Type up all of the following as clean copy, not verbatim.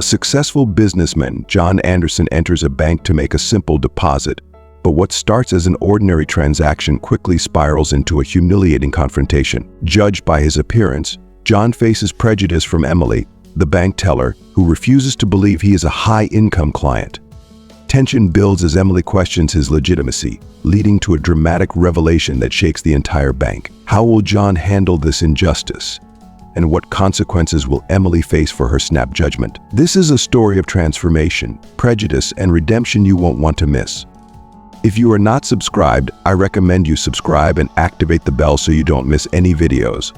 A successful businessman, John Anderson, enters a bank to make a simple deposit. But what starts as an ordinary transaction quickly spirals into a humiliating confrontation. Judged by his appearance, John faces prejudice from Emily, the bank teller, who refuses to believe he is a high-income client. Tension builds as Emily questions his legitimacy, leading to a dramatic revelation that shakes the entire bank. How will John handle this injustice? And what consequences will Emily face for her snap judgment? This is a story of transformation, prejudice, and redemption you won't want to miss. If you are not subscribed, I recommend you subscribe and activate the bell so you don't miss any videos.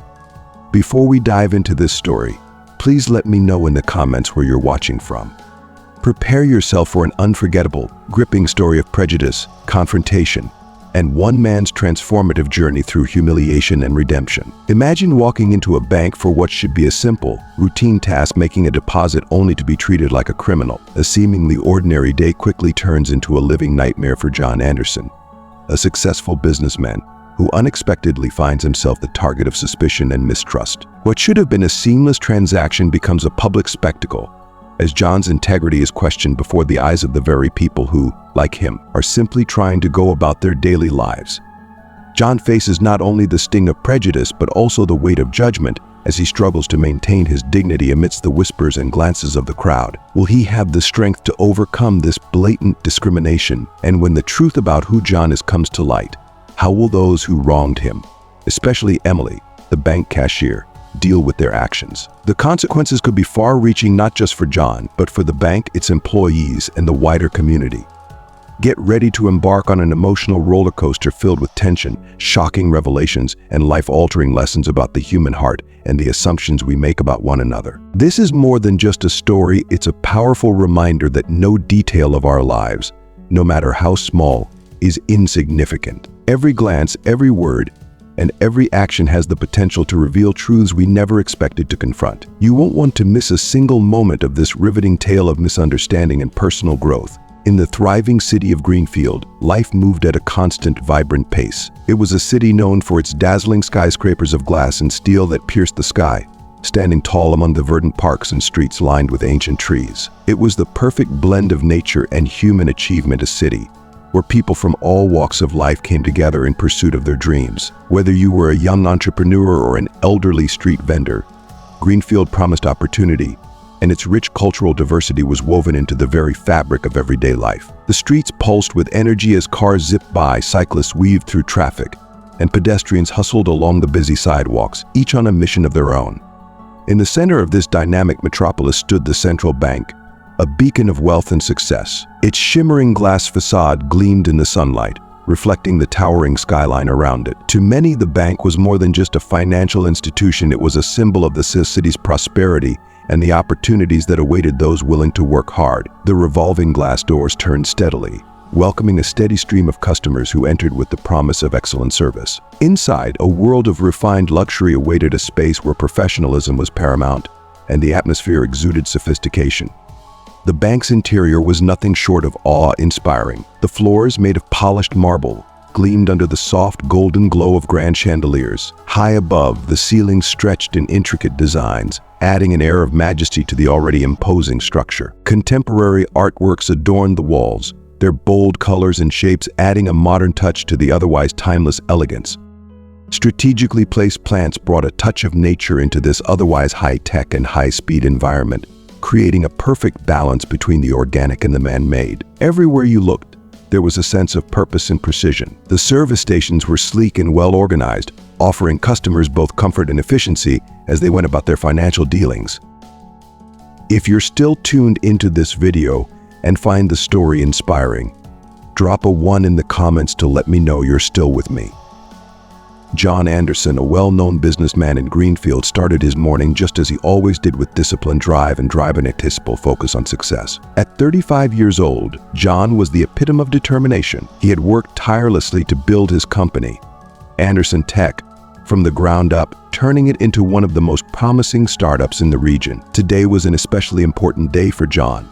Before we dive into this story, please let me know in the comments where you're watching from. Prepare yourself for an unforgettable, gripping story of prejudice, confrontation, and one man's transformative journey through humiliation and redemption. Imagine walking into a bank for what should be a simple, routine task, making a deposit, only to be treated like a criminal. A seemingly ordinary day quickly turns into a living nightmare for John Anderson, a successful businessman who unexpectedly finds himself the target of suspicion and mistrust. What should have been a seamless transaction becomes a public spectacle, as John's integrity is questioned before the eyes of the very people who, like him, are simply trying to go about their daily lives. John faces not only the sting of prejudice but also the weight of judgment as he struggles to maintain his dignity amidst the whispers and glances of the crowd. Will he have the strength to overcome this blatant discrimination? And when the truth about who John is comes to light, how will those who wronged him, especially Emily, the bank cashier, deal with their actions? The consequences could be far-reaching, not just for John, but for the bank, its employees, and the wider community. Get ready to embark on an emotional roller coaster filled with tension, shocking revelations, and life-altering lessons about the human heart and the assumptions we make about one another. This is more than just a story, it's a powerful reminder that no detail of our lives, no matter how small, is insignificant. Every glance, every word, and every action has the potential to reveal truths we never expected to confront. You won't want to miss a single moment of this riveting tale of misunderstanding and personal growth. In the thriving city of Greenfield, life moved at a constant, vibrant pace. It was a city known for its dazzling skyscrapers of glass and steel that pierced the sky, standing tall among the verdant parks and streets lined with ancient trees. It was the perfect blend of nature and human achievement, a city where people from all walks of life came together in pursuit of their dreams. Whether you were a young entrepreneur or an elderly street vendor, Greenfield promised opportunity, and its rich cultural diversity was woven into the very fabric of everyday life. The streets pulsed with energy as cars zipped by, cyclists weaved through traffic, and pedestrians hustled along the busy sidewalks, each on a mission of their own. In the center of this dynamic metropolis stood the central bank, a beacon of wealth and success. Its shimmering glass facade gleamed in the sunlight, reflecting the towering skyline around it. To many, the bank was more than just a financial institution. It was a symbol of the city's prosperity and the opportunities that awaited those willing to work hard. The revolving glass doors turned steadily, welcoming a steady stream of customers who entered with the promise of excellent service. Inside, a world of refined luxury awaited, a space where professionalism was paramount and the atmosphere exuded sophistication. The bank's interior was nothing short of awe-inspiring. The floors, made of polished marble, gleamed under the soft golden glow of grand chandeliers. High above, the ceilings stretched in intricate designs, adding an air of majesty to the already imposing structure. Contemporary artworks adorned the walls, their bold colors and shapes adding a modern touch to the otherwise timeless elegance. Strategically placed plants brought a touch of nature into this otherwise high-tech and high-speed environment, creating a perfect balance between the organic and the man-made. Everywhere you looked, there was a sense of purpose and precision. The service stations were sleek and well-organized, offering customers both comfort and efficiency as they went about their financial dealings. If you're still tuned into this video and find the story inspiring, drop a 1 in the comments to let me know you're still with me. John Anderson, a well-known businessman in Greenfield, started his morning just as he always did, with discipline, drive, and an irresistible focus on success. At 35 years old, John was the epitome of determination. He had worked tirelessly to build his company, Anderson Tech, from the ground up, turning it into one of the most promising startups in the region. Today was an especially important day for John.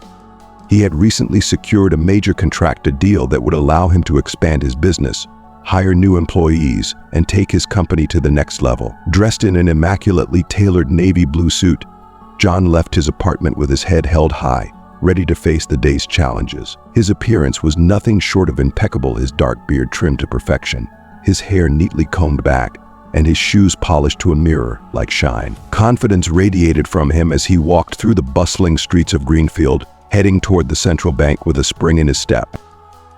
He had recently secured a major contracted deal that would allow him to expand his business, hire new employees, and take his company to the next level. Dressed in an immaculately tailored navy blue suit, John left his apartment with his head held high, ready to face the day's challenges. His appearance was nothing short of impeccable, his dark beard trimmed to perfection, his hair neatly combed back, and his shoes polished to a mirror like shine. Confidence radiated from him as he walked through the bustling streets of Greenfield, heading toward the central bank with a spring in his step.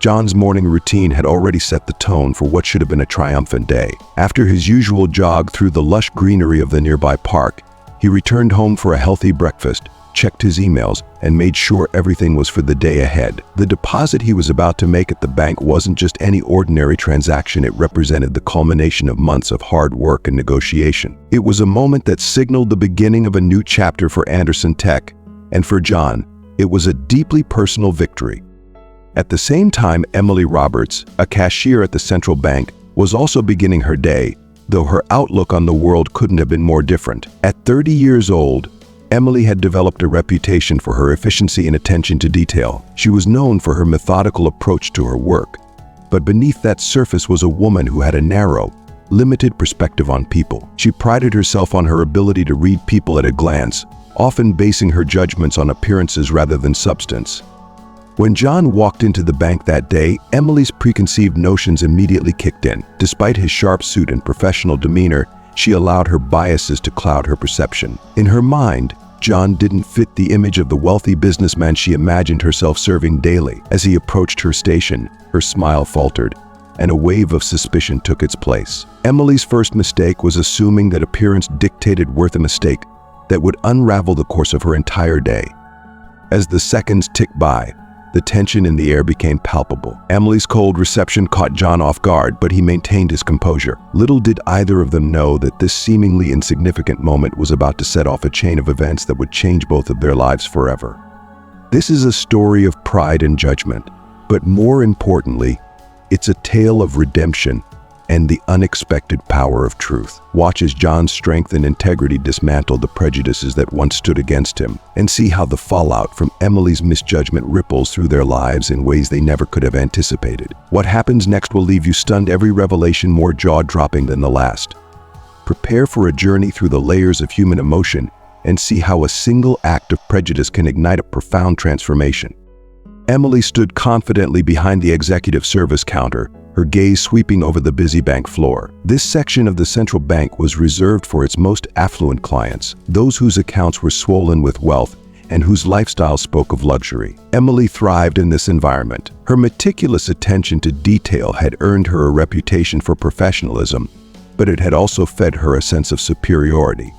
John's morning routine had already set the tone for what should have been a triumphant day. After his usual jog through the lush greenery of the nearby park, he returned home for a healthy breakfast, checked his emails, and made sure everything was for the day ahead. The deposit he was about to make at the bank wasn't just any ordinary transaction. It represented the culmination of months of hard work and negotiation. It was a moment that signaled the beginning of a new chapter for Anderson Tech, and for John, it was a deeply personal victory. At the same time, Emily Roberts, a cashier at the central bank, was also beginning her day, though her outlook on the world couldn't have been more different. At 30 years old, Emily had developed a reputation for her efficiency and attention to detail. She was known for her methodical approach to her work. But beneath that surface was a woman who had a narrow, limited perspective on people. She prided herself on her ability to read people at a glance, often basing her judgments on appearances rather than substance. When John walked into the bank that day, Emily's preconceived notions immediately kicked in. Despite his sharp suit and professional demeanor, she allowed her biases to cloud her perception. In her mind, John didn't fit the image of the wealthy businessman she imagined herself serving daily. As he approached her station, her smile faltered, and a wave of suspicion took its place. Emily's first mistake was assuming that appearance dictated worth, a mistake that would unravel the course of her entire day. As the seconds ticked by, the tension in the air became palpable. Emily's cold reception caught John off guard, but he maintained his composure. Little did either of them know that this seemingly insignificant moment was about to set off a chain of events that would change both of their lives forever. This is a story of pride and judgment, but more importantly, it's a tale of redemption and the unexpected power of truth. Watch as John's strength and integrity dismantle the prejudices that once stood against him, and see how the fallout from Emily's misjudgment ripples through their lives in ways they never could have anticipated. What happens next will leave you stunned, every revelation more jaw-dropping than the last. Prepare for a journey through the layers of human emotion and see how a single act of prejudice can ignite a profound transformation. Emily stood confidently behind the executive service counter, her gaze sweeping over the busy bank floor. This section of the central bank was reserved for its most affluent clients, those whose accounts were swollen with wealth and whose lifestyle spoke of luxury. Emily thrived in this environment. Her meticulous attention to detail had earned her a reputation for professionalism, but it had also fed her a sense of superiority.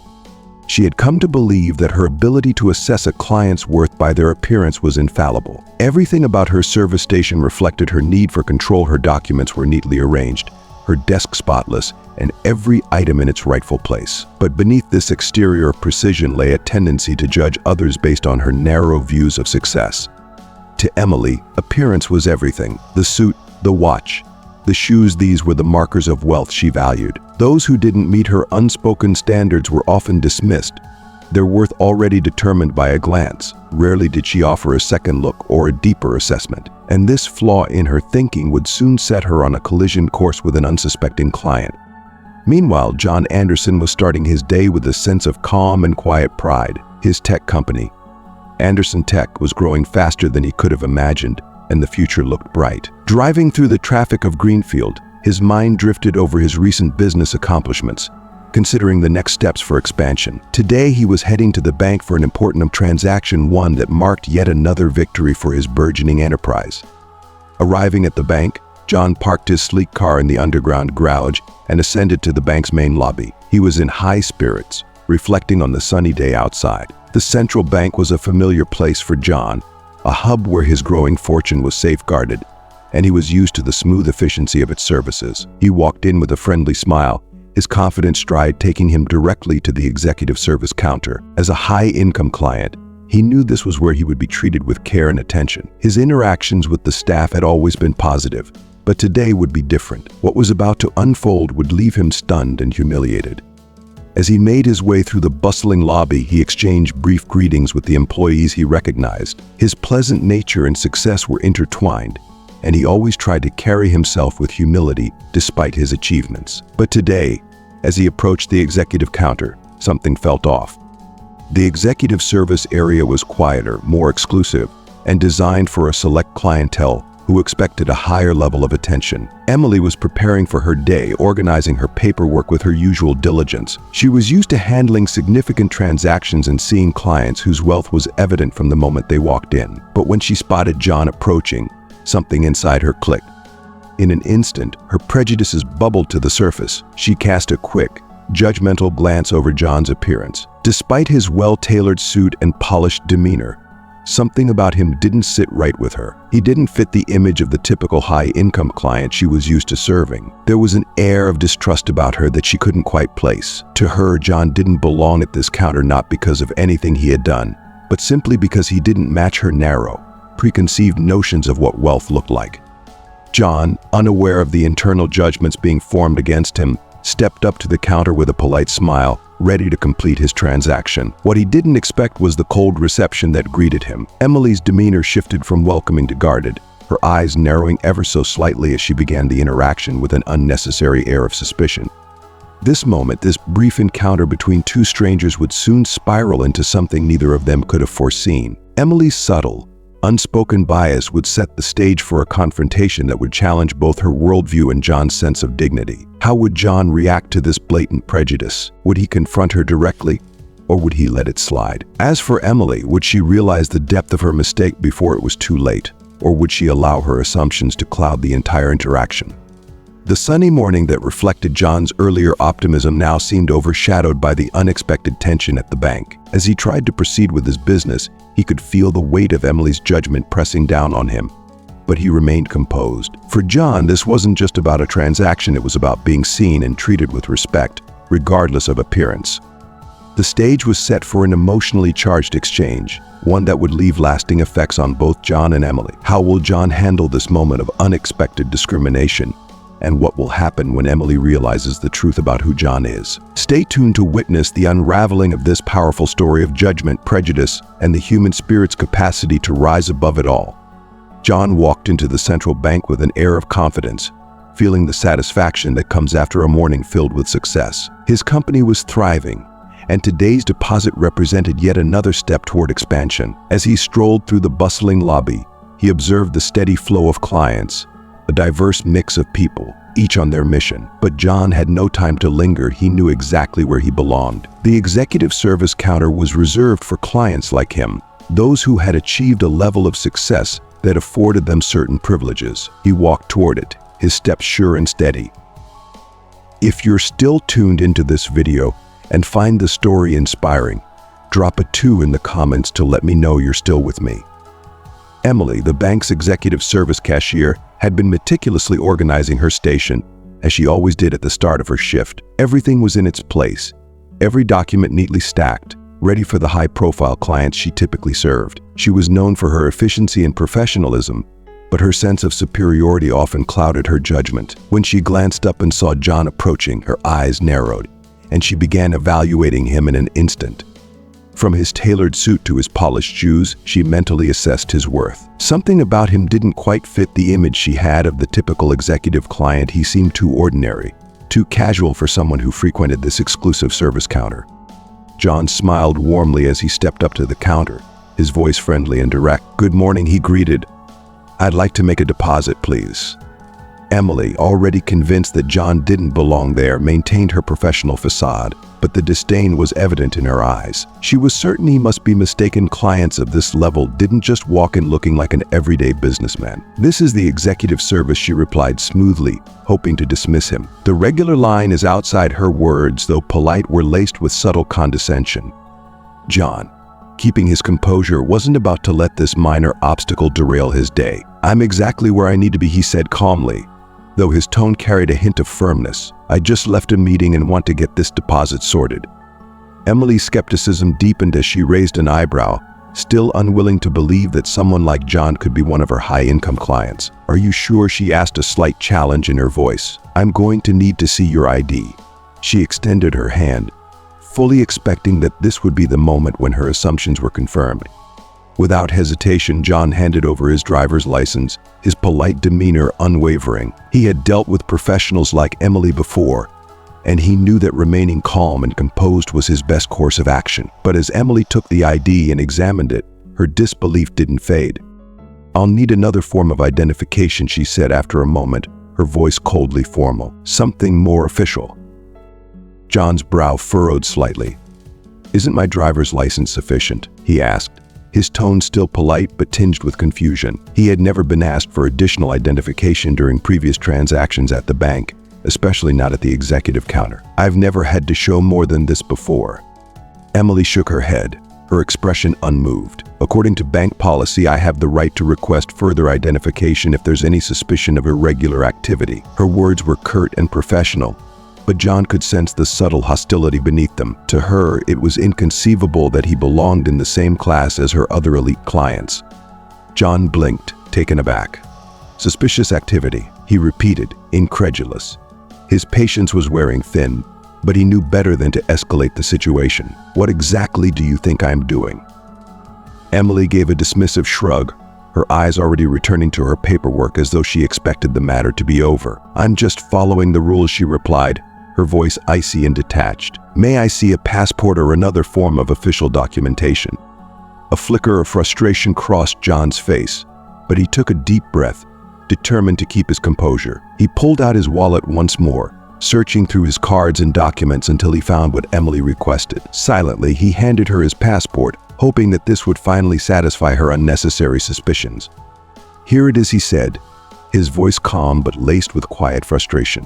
She had come to believe that her ability to assess a client's worth by their appearance was infallible. Everything about her service station reflected her need for control. Her documents were neatly arranged, her desk spotless, and every item in its rightful place. But beneath this exterior precision lay a tendency to judge others based on her narrow views of success. To Emily, appearance was everything. The suit, the watch, the shoes, these were the markers of wealth she valued. Those who didn't meet her unspoken standards were often dismissed, their worth already determined by a glance. Rarely did she offer a second look or a deeper assessment. And this flaw in her thinking would soon set her on a collision course with an unsuspecting client. Meanwhile, John Anderson was starting his day with a sense of calm and quiet pride. His tech company, Anderson Tech, was growing faster than he could have imagined, and the future looked bright. Driving through the traffic of Greenfield, his mind drifted over his recent business accomplishments, considering the next steps for expansion. Today, he was heading to the bank for an important transaction, one that marked yet another victory for his burgeoning enterprise. Arriving at the bank, John parked his sleek car in the underground garage and ascended to the bank's main lobby. He was in high spirits, reflecting on the sunny day outside. The central bank was a familiar place for John, a hub where his growing fortune was safeguarded, and he was used to the smooth efficiency of its services. He walked in with a friendly smile, his confident stride taking him directly to the executive service counter. As a high-income client, he knew this was where he would be treated with care and attention. His interactions with the staff had always been positive, but today would be different. What was about to unfold would leave him stunned and humiliated. As he made his way through the bustling lobby, he exchanged brief greetings with the employees he recognized. His pleasant nature and success were intertwined, and he always tried to carry himself with humility despite his achievements. But today, as he approached the executive counter, something felt off. The executive service area was quieter, more exclusive, and designed for a select clientele who expected a higher level of attention. Emily was preparing for her day, organizing her paperwork with her usual diligence. She was used to handling significant transactions and seeing clients whose wealth was evident from the moment they walked in. But when she spotted John approaching, something inside her clicked. In an instant, her prejudices bubbled to the surface. She cast a quick, judgmental glance over John's appearance. Despite his well-tailored suit and polished demeanor, something about him didn't sit right with her. He didn't fit the image of the typical high-income client she was used to serving. There was an air of distrust about her that she couldn't quite place. To her, John didn't belong at this counter not because of anything he had done, but simply because he didn't match her narrow, preconceived notions of what wealth looked like. John, unaware of the internal judgments being formed against him, stepped up to the counter with a polite smile, ready to complete his transaction. What he didn't expect was the cold reception that greeted him. Emily's demeanor shifted from welcoming to guarded, her eyes narrowing ever so slightly as she began the interaction with an unnecessary air of suspicion. This moment, this brief encounter between two strangers would soon spiral into something neither of them could have foreseen. Emily's subtle, unspoken bias would set the stage for a confrontation that would challenge both her worldview and John's sense of dignity. How would John react to this blatant prejudice? Would he confront her directly, or would he let it slide? As for Emily, would she realize the depth of her mistake before it was too late, or would she allow her assumptions to cloud the entire interaction? The sunny morning that reflected John's earlier optimism now seemed overshadowed by the unexpected tension at the bank. As he tried to proceed with his business, he could feel the weight of Emily's judgment pressing down on him. But he remained composed. For John, this wasn't just about a transaction, it was about being seen and treated with respect, regardless of appearance. The stage was set for an emotionally charged exchange, one that would leave lasting effects on both John and Emily. How will John handle this moment of unexpected discrimination? And what will happen when Emily realizes the truth about who John is? Stay tuned to witness the unraveling of this powerful story of judgment, prejudice, and the human spirit's capacity to rise above it all. John walked into the central bank with an air of confidence, feeling the satisfaction that comes after a morning filled with success. His company was thriving, and today's deposit represented yet another step toward expansion. As he strolled through the bustling lobby, he observed the steady flow of clients, a diverse mix of people, each on their mission. But John had no time to linger. He knew exactly where he belonged. The executive service counter was reserved for clients like him, those who had achieved a level of success that afforded them certain privileges. He walked toward it, his steps sure and steady. If you're still tuned into this video and find the story inspiring, drop a 2 in the comments to let me know you're still with me. Emily, the bank's executive service cashier, had been meticulously organizing her station, as she always did at the start of her shift. Everything was in its place, every document neatly stacked, ready for the high-profile clients she typically served. She was known for her efficiency and professionalism, but her sense of superiority often clouded her judgment. When she glanced up and saw John approaching, her eyes narrowed, and she began evaluating him in an instant. From his tailored suit to his polished shoes, she mentally assessed his worth. Something about him didn't quite fit the image she had of the typical executive client. He seemed too ordinary, too casual for someone who frequented this exclusive service counter. John smiled warmly as he stepped up to the counter, his voice friendly and direct. "Good morning," he greeted. "I'd like to make a deposit, please." Emily, already convinced that John didn't belong there, maintained her professional facade, but the disdain was evident in her eyes. She was certain he must be mistaken. Clients of this level didn't just walk in looking like an everyday businessman. "This is the executive service," she replied smoothly, hoping to dismiss him. The regular line is outside her words, though polite, were laced with subtle condescension. John, keeping his composure, wasn't about to let this minor obstacle derail his day. "I'm exactly where I need to be," he said calmly, though his tone carried a hint of firmness. "I just left a meeting and want to get this deposit sorted." Emily's skepticism deepened as she raised an eyebrow, still unwilling to believe that someone like John could be one of her high-income clients. "Are you sure?" she asked, a slight challenge in her voice. "I'm going to need to see your ID." She extended her hand, fully expecting that this would be the moment when her assumptions were confirmed. Without hesitation, John handed over his driver's license, his polite demeanor unwavering. He had dealt with professionals like Emily before, and he knew that remaining calm and composed was his best course of action. But as Emily took the ID and examined it, her disbelief didn't fade. "I'll need another form of identification," she said after a moment, her voice coldly formal. "Something more official." John's brow furrowed slightly. "Isn't my driver's license sufficient?" he asked, his tone still polite but tinged with confusion. He had never been asked for additional identification during previous transactions at the bank, especially not at the executive counter. "I've never had to show more than this before." Emily shook her head, her expression unmoved. "According to bank policy, I have the right to request further identification if there's any suspicion of irregular activity." Her words were curt and professional, but John could sense the subtle hostility beneath them. To her, it was inconceivable that he belonged in the same class as her other elite clients. John blinked, taken aback. "Suspicious activity," he repeated, incredulous. His patience was wearing thin, but he knew better than to escalate the situation. "What exactly do you think I'm doing?" Emily gave a dismissive shrug, her eyes already returning to her paperwork as though she expected the matter to be over. "I'm just following the rules," she replied, her voice icy and detached. "May I see a passport or another form of official documentation?" A flicker of frustration crossed John's face, but he took a deep breath, determined to keep his composure. He pulled out his wallet once more, searching through his cards and documents until he found what Emily requested. Silently, he handed her his passport, hoping that this would finally satisfy her unnecessary suspicions. "Here it is," he said, his voice calm but laced with quiet frustration.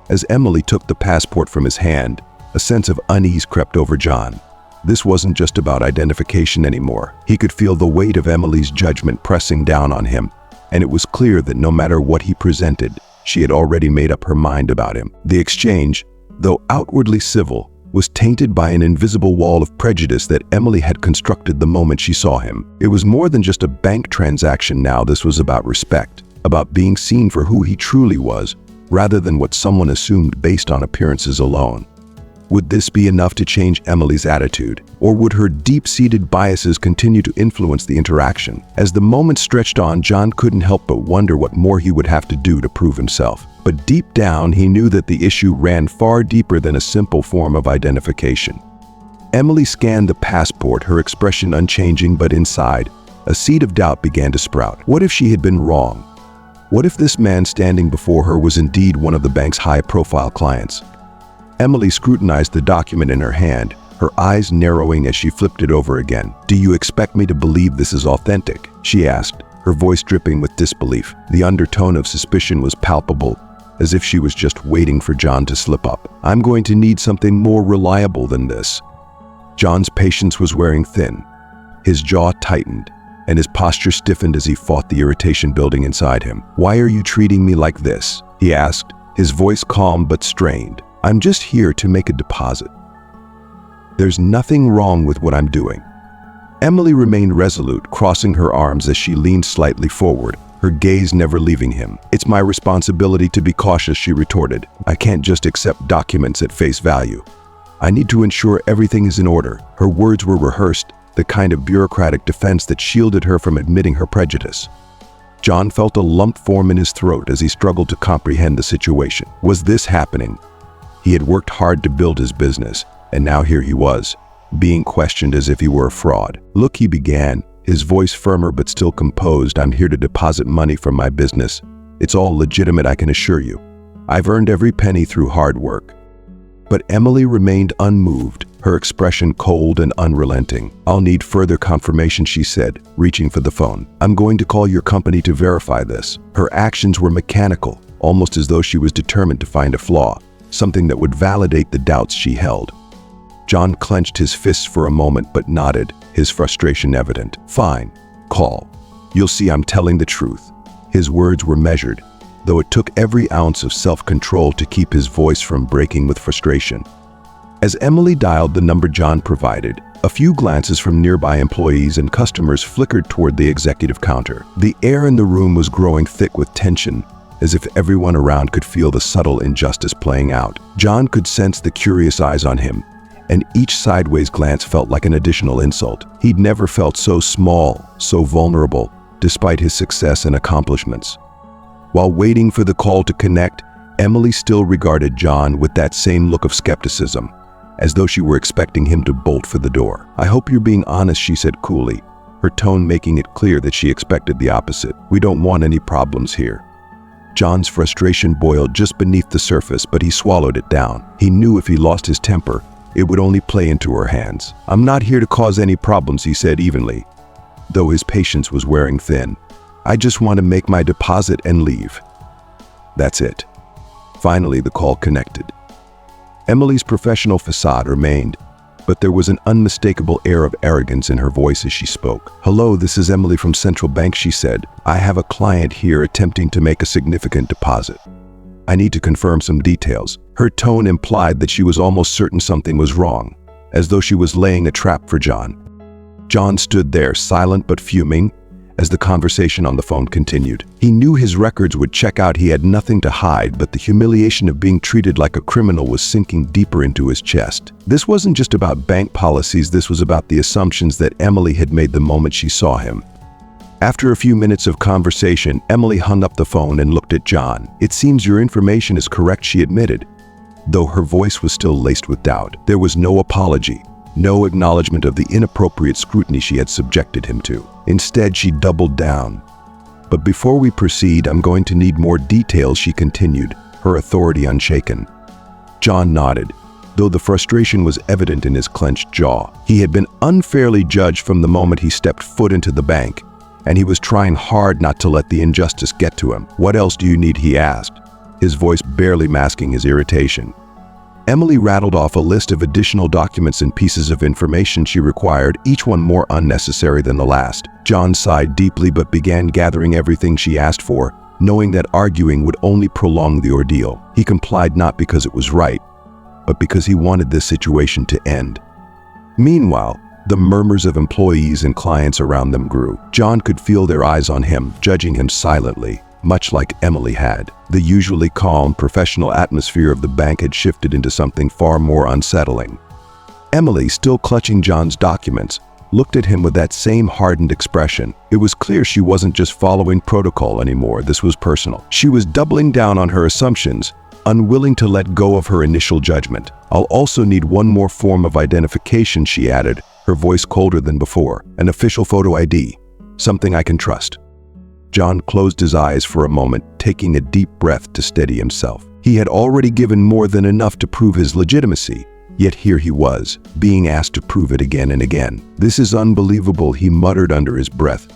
As Emily took the passport from his hand, a sense of unease crept over John. This wasn't just about identification anymore. He could feel the weight of Emily's judgment pressing down on him, and it was clear that no matter what he presented, she had already made up her mind about him. The exchange, though outwardly civil, was tainted by an invisible wall of prejudice that Emily had constructed the moment she saw him. It was more than just a bank transaction now. This was about respect, about being seen for who he truly was, rather than what someone assumed based on appearances alone. Would this be enough to change Emily's attitude, or would her deep-seated biases continue to influence the interaction? As the moment stretched on, John couldn't help but wonder what more he would have to do to prove himself. But deep down, he knew that the issue ran far deeper than a simple form of identification. Emily scanned the passport, her expression unchanging, but inside, a seed of doubt began to sprout. What if she had been wrong? What if this man standing before her was indeed one of the bank's high-profile clients? Emily scrutinized the document in her hand, her eyes narrowing as she flipped it over again. "Do you expect me to believe this is authentic?" she asked, her voice dripping with disbelief. The undertone of suspicion was palpable, as if she was just waiting for John to slip up. "I'm going to need something more reliable than this." John's patience was wearing thin. His jaw tightened, and his posture stiffened as he fought the irritation building inside him. "Why are you treating me like this?" he asked, his voice calm but strained. "I'm just here to make a deposit. There's nothing wrong with what I'm doing." Emily remained resolute, crossing her arms as she leaned slightly forward, her gaze never leaving him. "It's my responsibility to be cautious," she retorted. "I can't just accept documents at face value. I need to ensure everything is in order." Her words were rehearsed, the kind of bureaucratic defense that shielded her from admitting her prejudice. John felt a lump form in his throat as he struggled to comprehend the situation. Was this happening? He had worked hard to build his business, and now here he was, being questioned as if he were a fraud. "Look," he began, his voice firmer but still composed, "I'm here to deposit money from my business. It's all legitimate, I can assure you. I've earned every penny through hard work." But Emily remained unmoved, her expression cold and unrelenting. "I'll need further confirmation," she said, reaching for the phone. "I'm going to call your company to verify this." Her actions were mechanical, almost as though she was determined to find a flaw, something that would validate the doubts she held. John clenched his fists for a moment but nodded, his frustration evident. "Fine, call. You'll see I'm telling the truth." His words were measured, though it took every ounce of self-control to keep his voice from breaking with frustration. As Emily dialed the number John provided, a few glances from nearby employees and customers flickered toward the executive counter. The air in the room was growing thick with tension, as if everyone around could feel the subtle injustice playing out. John could sense the curious eyes on him, and each sideways glance felt like an additional insult. He'd never felt so small, so vulnerable, despite his success and accomplishments. While waiting for the call to connect, Emily still regarded John with that same look of skepticism, as though she were expecting him to bolt for the door. "I hope you're being honest," she said coolly, her tone making it clear that she expected the opposite. "We don't want any problems here." John's frustration boiled just beneath the surface, but he swallowed it down. He knew if he lost his temper, it would only play into her hands. "I'm not here to cause any problems," he said evenly, though his patience was wearing thin. "I just want to make my deposit and leave. That's it." Finally, the call connected. Emily's professional facade remained, but there was an unmistakable air of arrogance in her voice as she spoke. "Hello, this is Emily from Central Bank," she said. "I have a client here attempting to make a significant deposit. I need to confirm some details." Her tone implied that she was almost certain something was wrong, as though she was laying a trap for John. John stood there, silent but fuming, as the conversation on the phone continued. He knew his records would check out. He had nothing to hide, but the humiliation of being treated like a criminal was sinking deeper into his chest. This wasn't just about bank policies, this was about the assumptions that Emily had made the moment she saw him. After a few minutes of conversation, Emily hung up the phone and looked at John. "It seems your information is correct," she admitted, though her voice was still laced with doubt. There was no apology, no acknowledgement of the inappropriate scrutiny she had subjected him to. Instead, she doubled down. "But before we proceed, I'm going to need more details," she continued, her authority unshaken. John nodded, though the frustration was evident in his clenched jaw. He had been unfairly judged from the moment he stepped foot into the bank, and he was trying hard not to let the injustice get to him. "What else do you need?" he asked, his voice barely masking his irritation. Emily rattled off a list of additional documents and pieces of information she required, each one more unnecessary than the last. John sighed deeply but began gathering everything she asked for, knowing that arguing would only prolong the ordeal. He complied not because it was right, but because he wanted this situation to end. Meanwhile, the murmurs of employees and clients around them grew. John could feel their eyes on him, judging him silently, much like Emily had. The usually calm, professional atmosphere of the bank had shifted into something far more unsettling. Emily, still clutching John's documents, looked at him with that same hardened expression. It was clear she wasn't just following protocol anymore, this was personal. She was doubling down on her assumptions, unwilling to let go of her initial judgment. "I'll also need one more form of identification," she added, her voice colder than before. "An official photo ID, something I can trust." John closed his eyes for a moment, taking a deep breath to steady himself. He had already given more than enough to prove his legitimacy, yet here he was, being asked to prove it again and again. "This is unbelievable," he muttered under his breath,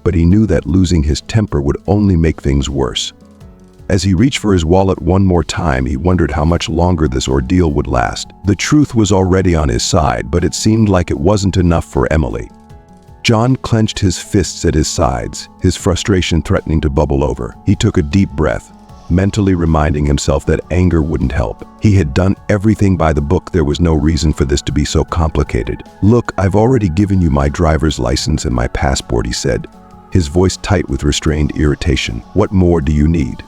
but he knew that losing his temper would only make things worse. As he reached for his wallet one more time, he wondered how much longer this ordeal would last. The truth was already on his side, but it seemed like it wasn't enough for Emily. John clenched his fists at his sides, his frustration threatening to bubble over. He took a deep breath, mentally reminding himself that anger wouldn't help. He had done everything by the book. There was no reason for this to be so complicated. "Look, I've already given you my driver's license and my passport," he said, his voice tight with restrained irritation. "What more do you need?"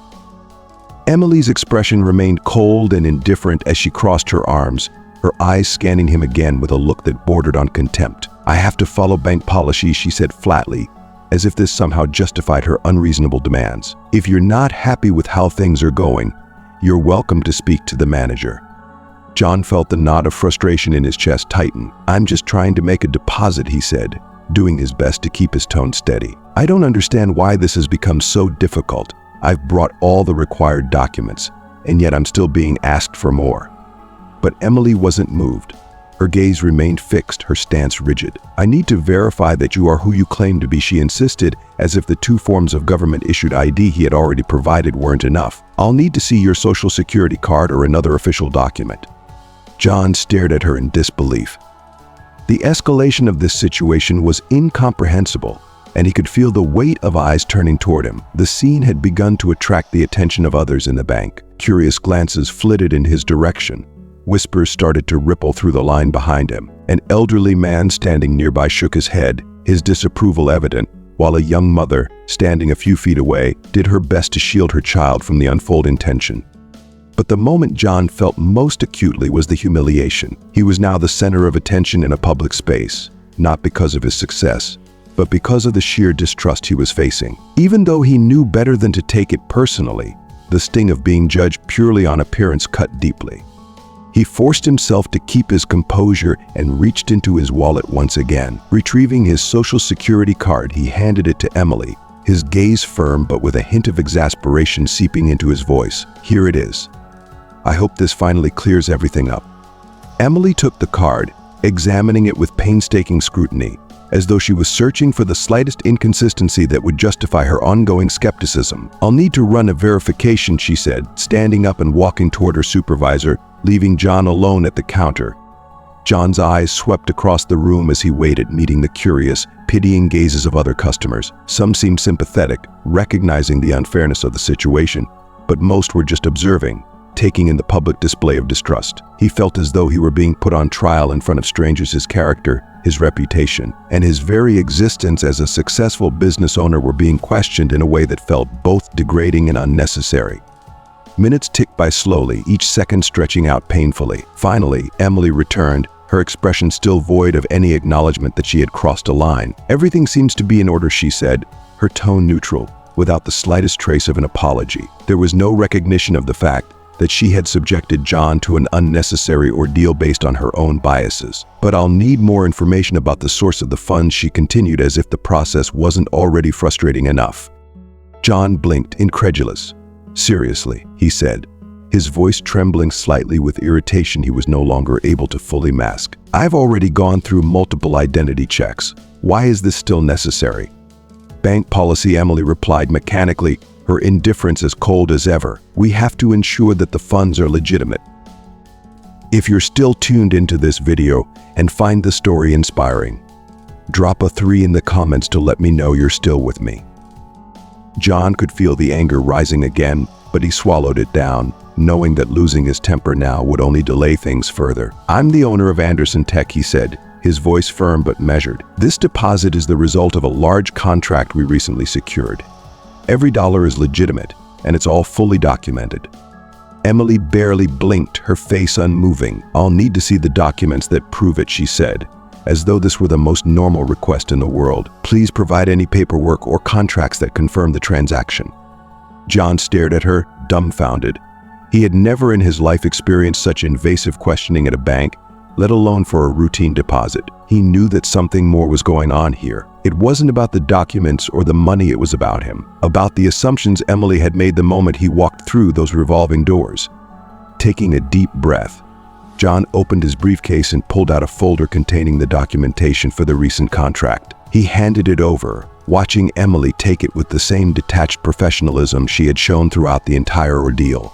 Emily's expression remained cold and indifferent as she crossed her arms, her eyes scanning him again with a look that bordered on contempt. "I have to follow bank policy," she said flatly, as if this somehow justified her unreasonable demands. "If you're not happy with how things are going, you're welcome to speak to the manager." John felt the knot of frustration in his chest tighten. "I'm just trying to make a deposit," he said, doing his best to keep his tone steady. "I don't understand why this has become so difficult. I've brought all the required documents, and yet I'm still being asked for more." But Emily wasn't moved. Her gaze remained fixed, her stance rigid. "I need to verify that you are who you claim to be," she insisted, as if the 2 forms of government-issued ID he had already provided weren't enough. "I'll need to see your social security card or another official document." John stared at her in disbelief. The escalation of this situation was incomprehensible, and he could feel the weight of eyes turning toward him. The scene had begun to attract the attention of others in the bank. Curious glances flitted in his direction. Whispers started to ripple through the line behind him. An elderly man standing nearby shook his head, his disapproval evident, while a young mother, standing a few feet away, did her best to shield her child from the unfolding tension. But the moment John felt most acutely was the humiliation. He was now the center of attention in a public space, not because of his success, but because of the sheer distrust he was facing. Even though he knew better than to take it personally, The sting of being judged purely on appearance cut deeply. He forced himself to keep his composure and reached into his wallet once again. Retrieving his social security card, he handed it to Emily, his gaze firm but with a hint of exasperation seeping into his voice. "Here it is. I hope this finally clears everything up." Emily took the card, examining it with painstaking scrutiny, as though she was searching for the slightest inconsistency that would justify her ongoing skepticism. "I'll need to run a verification," she said, standing up and walking toward her supervisor, leaving John alone at the counter. John's eyes swept across the room as he waited, meeting the curious, pitying gazes of other customers. Some seemed sympathetic, recognizing the unfairness of the situation, but most were just observing, taking in the public display of distrust. He felt as though he were being put on trial in front of strangers. His character, his reputation, and his very existence as a successful business owner were being questioned in a way that felt both degrading and unnecessary. Minutes ticked by slowly, each second stretching out painfully. Finally, Emily returned, her expression still void of any acknowledgement that she had crossed a line. "Everything seems to be in order," she said, her tone neutral, without the slightest trace of an apology. There was no recognition of the fact that she had subjected John to an unnecessary ordeal based on her own biases. "But I'll need more information about the source of the funds," she continued, as if the process wasn't already frustrating enough. John blinked, incredulous. "Seriously," he said, his voice trembling slightly with irritation he was no longer able to fully mask. "I've already gone through multiple identity checks. Why is this still necessary?" "Bank policy," Emily replied mechanically, her indifference as cold as ever. "We have to ensure that the funds are legitimate." If you're still tuned into this video and find the story inspiring, drop a 3 in the comments to let me know you're still with me. John could feel the anger rising again, but he swallowed it down, knowing that losing his temper now would only delay things further. "I'm the owner of Anderson Tech," he said, his voice firm but measured. "This deposit is the result of a large contract we recently secured. Every dollar is legitimate, and it's all fully documented." Emily barely blinked, her face unmoving. "I'll need to see the documents that prove it," she said, as though this were the most normal request in the world. "Please provide any paperwork or contracts that confirm the transaction." John stared at her, dumbfounded. He had never in his life experienced such invasive questioning at a bank, let alone for a routine deposit. He knew that something more was going on here. It wasn't about the documents or the money, it was about him, about the assumptions Emily had made the moment he walked through those revolving doors. Taking a deep breath, John opened his briefcase and pulled out a folder containing the documentation for the recent contract. He handed it over, watching Emily take it with the same detached professionalism she had shown throughout the entire ordeal.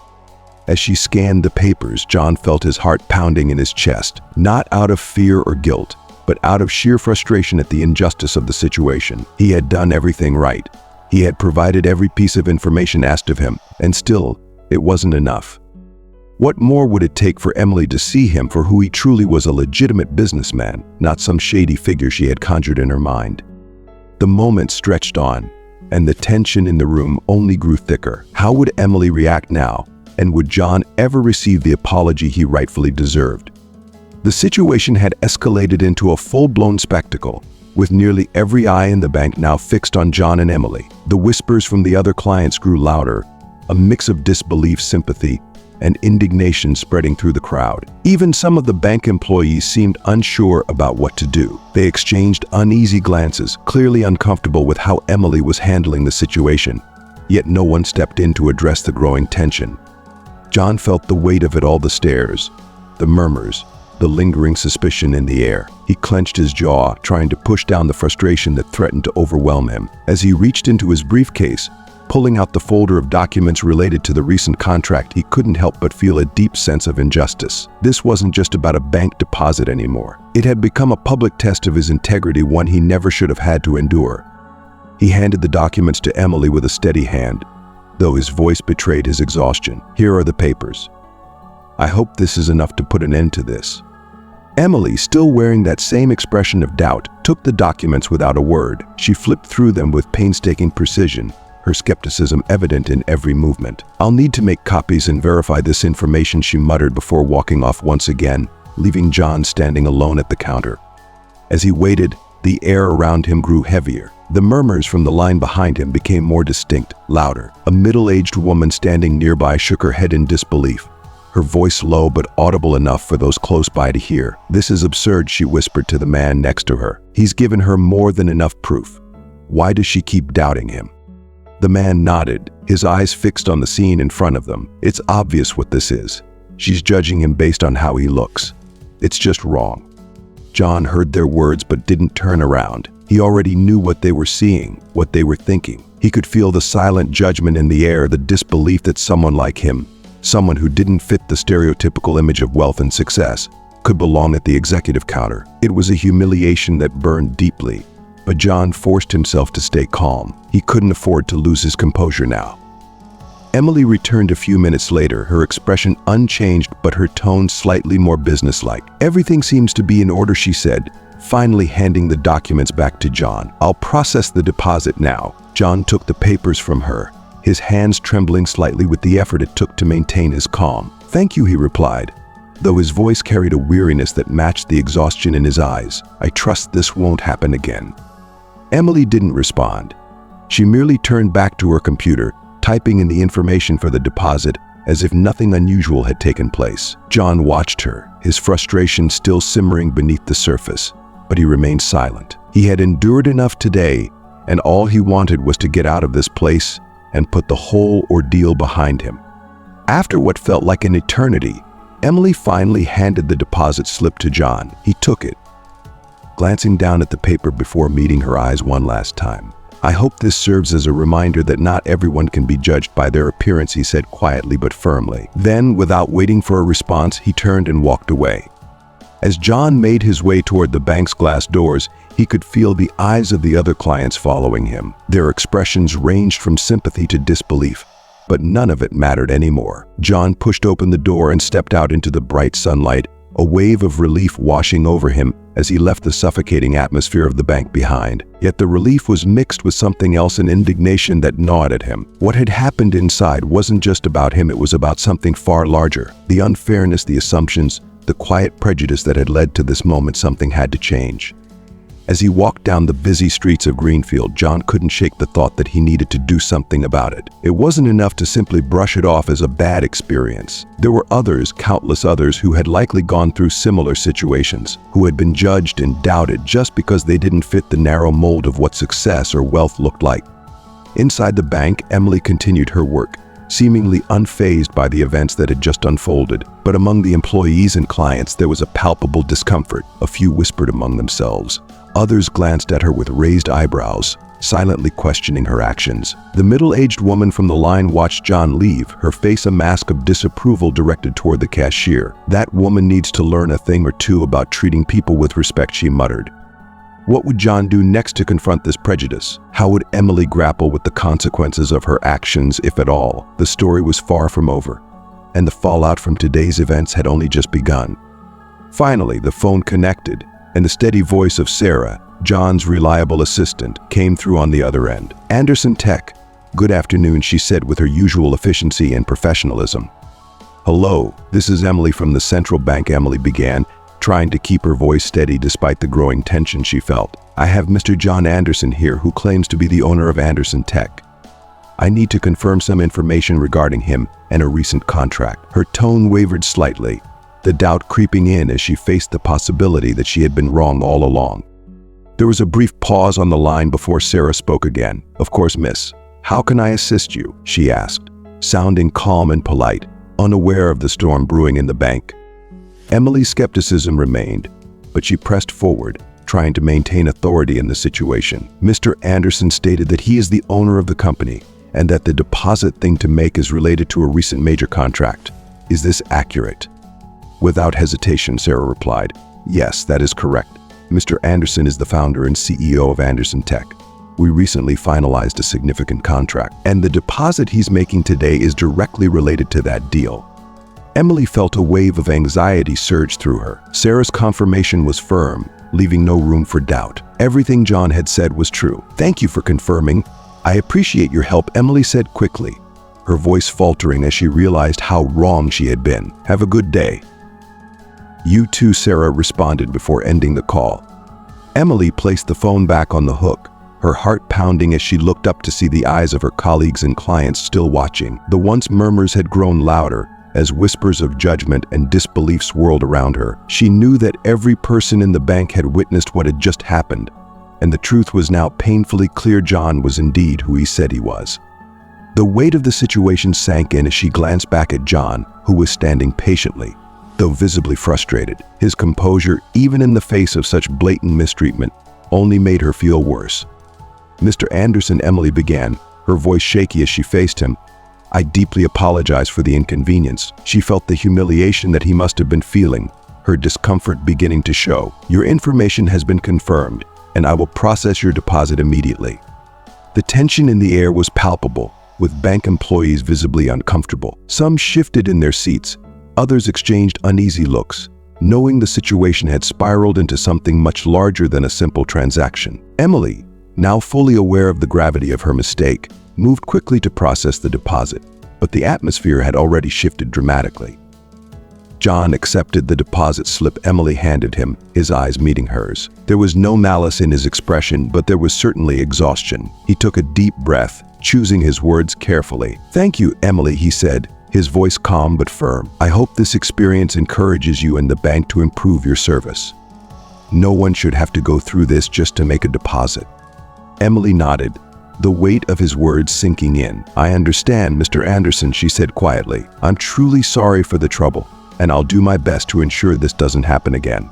As she scanned the papers, John felt his heart pounding in his chest, not out of fear or guilt, but out of sheer frustration at the injustice of the situation. He had done everything right. He had provided every piece of information asked of him, and still, it wasn't enough. What more would it take for Emily to see him for who he truly was, a legitimate businessman, not some shady figure she had conjured in her mind? The moment stretched on, and the tension in the room only grew thicker. How would Emily react now? And would John ever receive the apology he rightfully deserved? The situation had escalated into a full-blown spectacle, with nearly every eye in the bank now fixed on John and Emily. The whispers from the other clients grew louder, a mix of disbelief, sympathy, and indignation spreading through the crowd. Even some of the bank employees seemed unsure about what to do. They exchanged uneasy glances, clearly uncomfortable with how Emily was handling the situation, yet no one stepped in to address the growing tension. John felt the weight of it all, the stares, the murmurs, the lingering suspicion in the air. He clenched his jaw, trying to push down the frustration that threatened to overwhelm him. As he reached into his briefcase, pulling out the folder of documents related to the recent contract, he couldn't help but feel a deep sense of injustice. This wasn't just about a bank deposit anymore. It had become a public test of his integrity, one he never should have had to endure. He handed the documents to Emily with a steady hand, though his voice betrayed his exhaustion. "Here are the papers. I hope this is enough to put an end to this." Emily, still wearing that same expression of doubt, took the documents without a word. She flipped through them with painstaking precision, her skepticism evident in every movement. "I'll need to make copies and verify this information," she muttered before walking off once again, leaving John standing alone at the counter. As he waited, the air around him grew heavier. The murmurs from the line behind him became more distinct, louder. A middle-aged woman standing nearby shook her head in disbelief, her voice low but audible enough for those close by to hear. "This is absurd," she whispered to the man next to her. "He's given her more than enough proof. Why does she keep doubting him?" The man nodded, his eyes fixed on the scene in front of them. "It's obvious what this is. She's judging him based on how he looks. It's just wrong." John heard their words but didn't turn around. He already knew what they were seeing, what they were thinking. He could feel the silent judgment in the air, the disbelief that someone like him, someone who didn't fit the stereotypical image of wealth and success, could belong at the executive counter. It was a humiliation that burned deeply, but John forced himself to stay calm. He couldn't afford to lose his composure now. Emily returned a few minutes later, her expression unchanged but her tone slightly more businesslike. "Everything seems to be in order," she said, finally handing the documents back to John. "I'll process the deposit now." John took the papers from her, his hands trembling slightly with the effort it took to maintain his calm. "Thank you," he replied, though his voice carried a weariness that matched the exhaustion in his eyes. "I trust this won't happen again." Emily didn't respond. She merely turned back to her computer, typing in the information for the deposit as if nothing unusual had taken place. John watched her, his frustration still simmering beneath the surface, but he remained silent. He had endured enough today, and all he wanted was to get out of this place and put the whole ordeal behind him. After what felt like an eternity, Emily finally handed the deposit slip to John. He took it, glancing down at the paper before meeting her eyes one last time. "I hope this serves as a reminder that not everyone can be judged by their appearance," he said quietly but firmly. Then, without waiting for a response, he turned and walked away. As John made his way toward the bank's glass doors, he could feel the eyes of the other clients following him. Their expressions ranged from sympathy to disbelief, but none of it mattered anymore. John pushed open the door and stepped out into the bright sunlight, a wave of relief washing over him as he left the suffocating atmosphere of the bank behind. Yet the relief was mixed with something else, an indignation that gnawed at him. What had happened inside wasn't just about him, it was about something far larger. The unfairness, the assumptions, the quiet prejudice that had led to this moment. Something had to change. As he walked down the busy streets of Greenfield, John couldn't shake the thought that he needed to do something about it. It wasn't enough to simply brush it off as a bad experience. There were others, countless others, who had likely gone through similar situations, who had been judged and doubted just because they didn't fit the narrow mold of what success or wealth looked like. Inside the bank, Emily continued her work, seemingly unfazed by the events that had just unfolded. But among the employees and clients, there was a palpable discomfort. A few whispered among themselves. Others glanced at her with raised eyebrows, silently questioning her actions. The middle-aged woman from the line watched John leave, her face a mask of disapproval directed toward the cashier. "That woman needs to learn a thing or two about treating people with respect," she muttered. What would John do next to confront this prejudice? How would Emily grapple with the consequences of her actions, if at all? The story was far from over, and the fallout from today's events had only just begun. Finally, the phone connected, and the steady voice of Sarah, John's reliable assistant, came through on the other end. "Anderson Tech. Good afternoon," she said with her usual efficiency and professionalism. "Hello, this is Emily from the Central Bank," Emily began, trying to keep her voice steady despite the growing tension she felt. "I have Mr. John Anderson here, who claims to be the owner of Anderson Tech. I need to confirm some information regarding him and a recent contract." Her tone wavered slightly, the doubt creeping in as she faced the possibility that she had been wrong all along. There was a brief pause on the line before Sarah spoke again. "Of course, miss. How can I assist you?" she asked, sounding calm and polite, unaware of the storm brewing in the bank. Emily's skepticism remained, but she pressed forward, trying to maintain authority in the situation. "Mr. Anderson stated that he is the owner of the company and that the deposit thing to make is related to a recent major contract. Is this accurate?" Without hesitation, Sarah replied, "Yes, that is correct. Mr. Anderson is the founder and CEO of Anderson Tech. We recently finalized a significant contract, and the deposit he's making today is directly related to that deal." Emily felt a wave of anxiety surge through her. Sarah's confirmation was firm, leaving no room for doubt. Everything John had said was true. "Thank you for confirming. I appreciate your help," Emily said quickly, her voice faltering as she realized how wrong she had been. "Have a good day." "You too," Sarah responded before ending the call. Emily placed the phone back on the hook, her heart pounding as she looked up to see the eyes of her colleagues and clients still watching. The once murmurs had grown louder as whispers of judgment and disbelief swirled around her. She knew that every person in the bank had witnessed what had just happened, and the truth was now painfully clear: John was indeed who he said he was. The weight of the situation sank in as she glanced back at John, who was standing patiently, though visibly frustrated. His composure, even in the face of such blatant mistreatment, only made her feel worse. "Mr. Anderson," Emily began, her voice shaky as she faced him, "I deeply apologize for the inconvenience." She felt the humiliation that he must have been feeling, her discomfort beginning to show. "Your information has been confirmed, and I will process your deposit immediately." The tension in the air was palpable, with bank employees visibly uncomfortable. Some shifted in their seats, others exchanged uneasy looks, knowing the situation had spiraled into something much larger than a simple transaction. Emily, now fully aware of the gravity of her mistake, moved quickly to process the deposit, but the atmosphere had already shifted dramatically. John accepted the deposit slip Emily handed him, his eyes meeting hers. There was no malice in his expression, but there was certainly exhaustion. He took a deep breath, choosing his words carefully. "Thank you, Emily," he said, his voice calm but firm. "I hope this experience encourages you and the bank to improve your service. No one should have to go through this just to make a deposit." Emily nodded, the weight of his words sinking in. "I understand, Mr. Anderson," she said quietly. "I'm truly sorry for the trouble, and I'll do my best to ensure this doesn't happen again."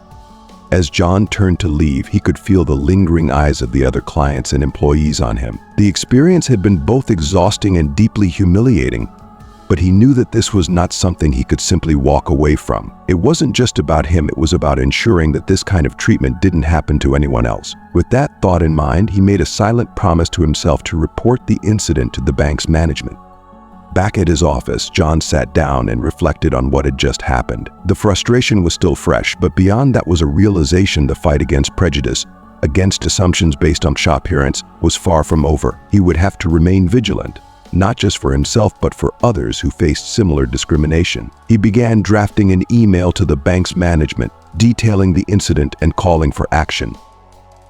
As John turned to leave, he could feel the lingering eyes of the other clients and employees on him. The experience had been both exhausting and deeply humiliating, but he knew that this was not something he could simply walk away from. It wasn't just about him, it was about ensuring that this kind of treatment didn't happen to anyone else. With that thought in mind, he made a silent promise to himself to report the incident to the bank's management. Back at his office, John sat down and reflected on what had just happened. The frustration was still fresh, but beyond that was a realization the fight against prejudice, against assumptions based on appearance, was far from over. He would have to remain vigilant, not just for himself but for others who faced similar discrimination. He began drafting an email to the bank's management, detailing the incident and calling for action.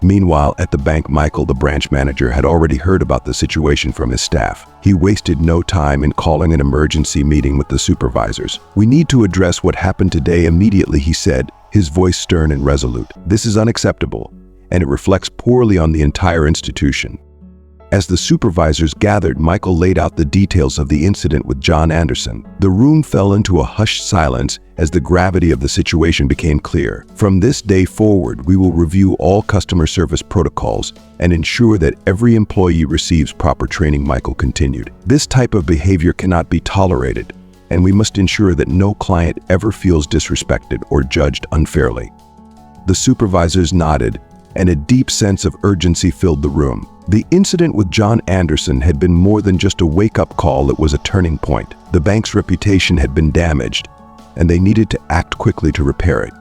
Meanwhile, at the bank, Michael, the branch manager, had already heard about the situation from his staff. He wasted no time in calling an emergency meeting with the supervisors. "We need to address what happened today immediately," he said, his voice stern and resolute. "This is unacceptable, and it reflects poorly on the entire institution." As the supervisors gathered, Michael laid out the details of the incident with John Anderson. The room fell into a hushed silence as the gravity of the situation became clear. "From this day forward, we will review all customer service protocols and ensure that every employee receives proper training," Michael continued. "This type of behavior cannot be tolerated, and we must ensure that no client ever feels disrespected or judged unfairly." The supervisors nodded, and a deep sense of urgency filled the room. The incident with John Anderson had been more than just a wake-up call, it was a turning point. The bank's reputation had been damaged, and they needed to act quickly to repair it.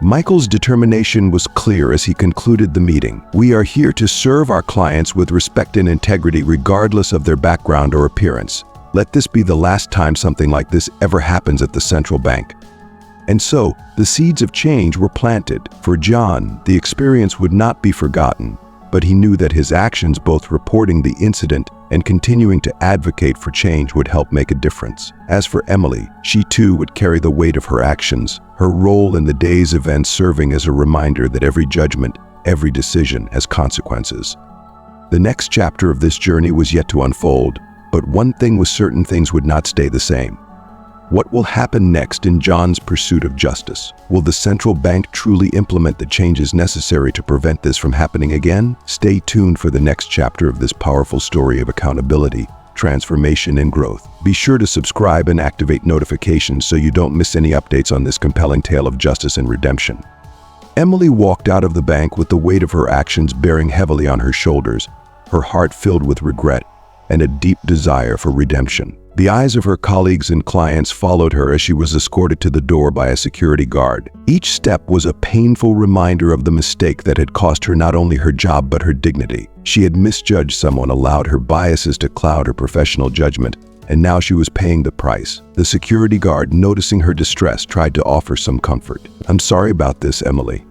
Michael's determination was clear as he concluded the meeting. "We are here to serve our clients with respect and integrity regardless of their background or appearance. Let this be the last time something like this ever happens at the central bank." And so, the seeds of change were planted. For John, the experience would not be forgotten, but he knew that his actions, both reporting the incident and continuing to advocate for change, would help make a difference. As for Emily, she too would carry the weight of her actions, her role in the day's events serving as a reminder that every judgment, every decision has consequences. The next chapter of this journey was yet to unfold, but one thing was certain: things would not stay the same. What will happen next in John's pursuit of justice? Will the central bank truly implement the changes necessary to prevent this from happening again? Stay tuned for the next chapter of this powerful story of accountability, transformation, and growth. Be sure to subscribe and activate notifications so you don't miss any updates on this compelling tale of justice and redemption. Emily walked out of the bank with the weight of her actions bearing heavily on her shoulders, her heart filled with regret and a deep desire for redemption. The eyes of her colleagues and clients followed her as she was escorted to the door by a security guard. Each step was a painful reminder of the mistake that had cost her not only her job but her dignity. She had misjudged someone, allowed her biases to cloud her professional judgment, and now she was paying the price. The security guard, noticing her distress, tried to offer some comfort. "I'm sorry about this, Emily.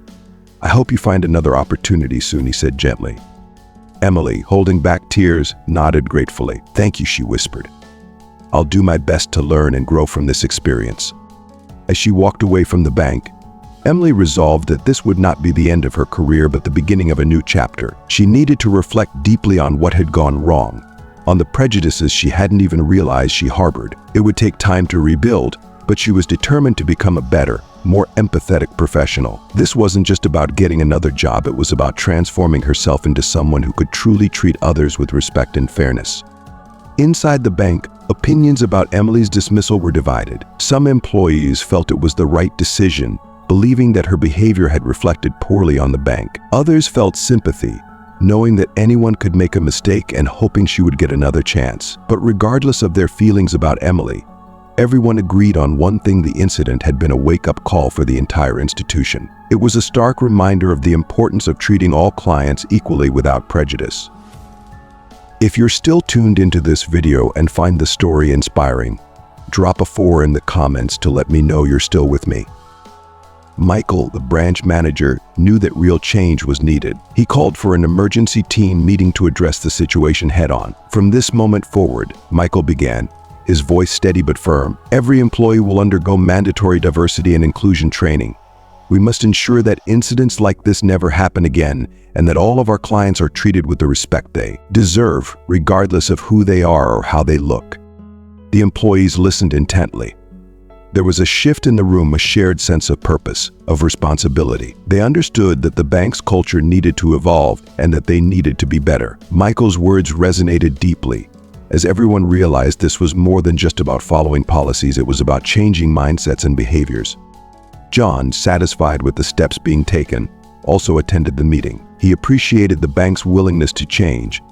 I hope you find another opportunity soon," he said gently. Emily, holding back tears, nodded gratefully. "Thank you," she whispered. "I'll do my best to learn and grow from this experience." As she walked away from the bank, Emily resolved that this would not be the end of her career but the beginning of a new chapter. She needed to reflect deeply on what had gone wrong, on the prejudices she hadn't even realized she harbored. It would take time to rebuild, but she was determined to become a better, more empathetic professional. This wasn't just about getting another job, it was about transforming herself into someone who could truly treat others with respect and fairness. Inside the bank, opinions about Emily's dismissal were divided. Some employees felt it was the right decision, believing that her behavior had reflected poorly on the bank. Others felt sympathy, knowing that anyone could make a mistake and hoping she would get another chance. But regardless of their feelings about Emily, everyone agreed on one thing: the incident had been a wake-up call for the entire institution. It was a stark reminder of the importance of treating all clients equally without prejudice. If you're still tuned into this video and find the story inspiring, drop a 4 in the comments to let me know you're still with me. Michael, the branch manager, knew that real change was needed. He called for an emergency team meeting to address the situation head-on. From this moment forward, Michael began, his voice steady but firm. "Every employee will undergo mandatory diversity and inclusion training. We must ensure that incidents like this never happen again and that all of our clients are treated with the respect they deserve, regardless of who they are or how they look." The employees listened intently. There was a shift in the room, a shared sense of purpose, of responsibility. They understood that the bank's culture needed to evolve and that they needed to be better. Michael's words resonated deeply, as everyone realized this was more than just about following policies, it was about changing mindsets and behaviors. John, satisfied with the steps being taken, also attended the meeting. He appreciated the bank's willingness to change,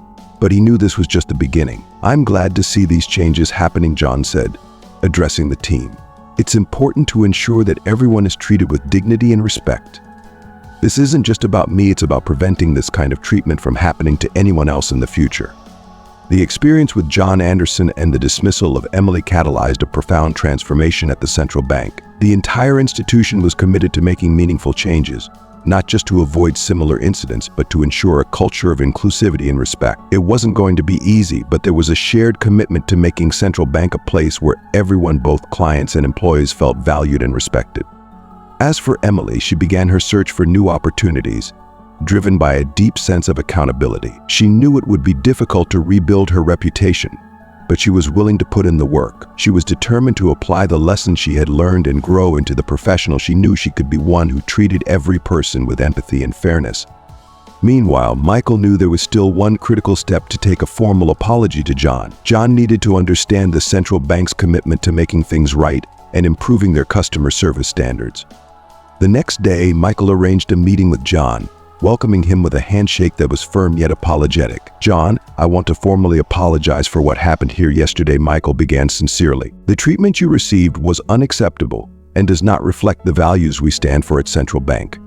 but he knew this was just the beginning. "I'm glad to see these changes happening," John said, addressing the team. "It's important to ensure that everyone is treated with dignity and respect. This isn't just about me, it's about preventing this kind of treatment from happening to anyone else in the future." The experience with John Anderson and the dismissal of Emily catalyzed a profound transformation at the central bank. The entire institution was committed to making meaningful changes, not just to avoid similar incidents, but to ensure a culture of inclusivity and respect. It wasn't going to be easy, but there was a shared commitment to making Central Bank a place where everyone, both clients and employees, felt valued and respected. As for Emily, she began her search for new opportunities, driven by a deep sense of accountability. She knew it would be difficult to rebuild her reputation, but she was willing to put in the work. She was determined to apply the lessons she had learned and grow into the professional she knew she could be, one who treated every person with empathy and fairness. Meanwhile, Michael knew there was still one critical step: to take a formal apology to John. John needed to understand the central bank's commitment to making things right and improving their customer service standards. The next day, Michael arranged a meeting with John, welcoming him with a handshake that was firm yet apologetic. "John, I want to formally apologize for what happened here yesterday," Michael began sincerely. "The treatment you received was unacceptable and does not reflect the values we stand for at Central Bank."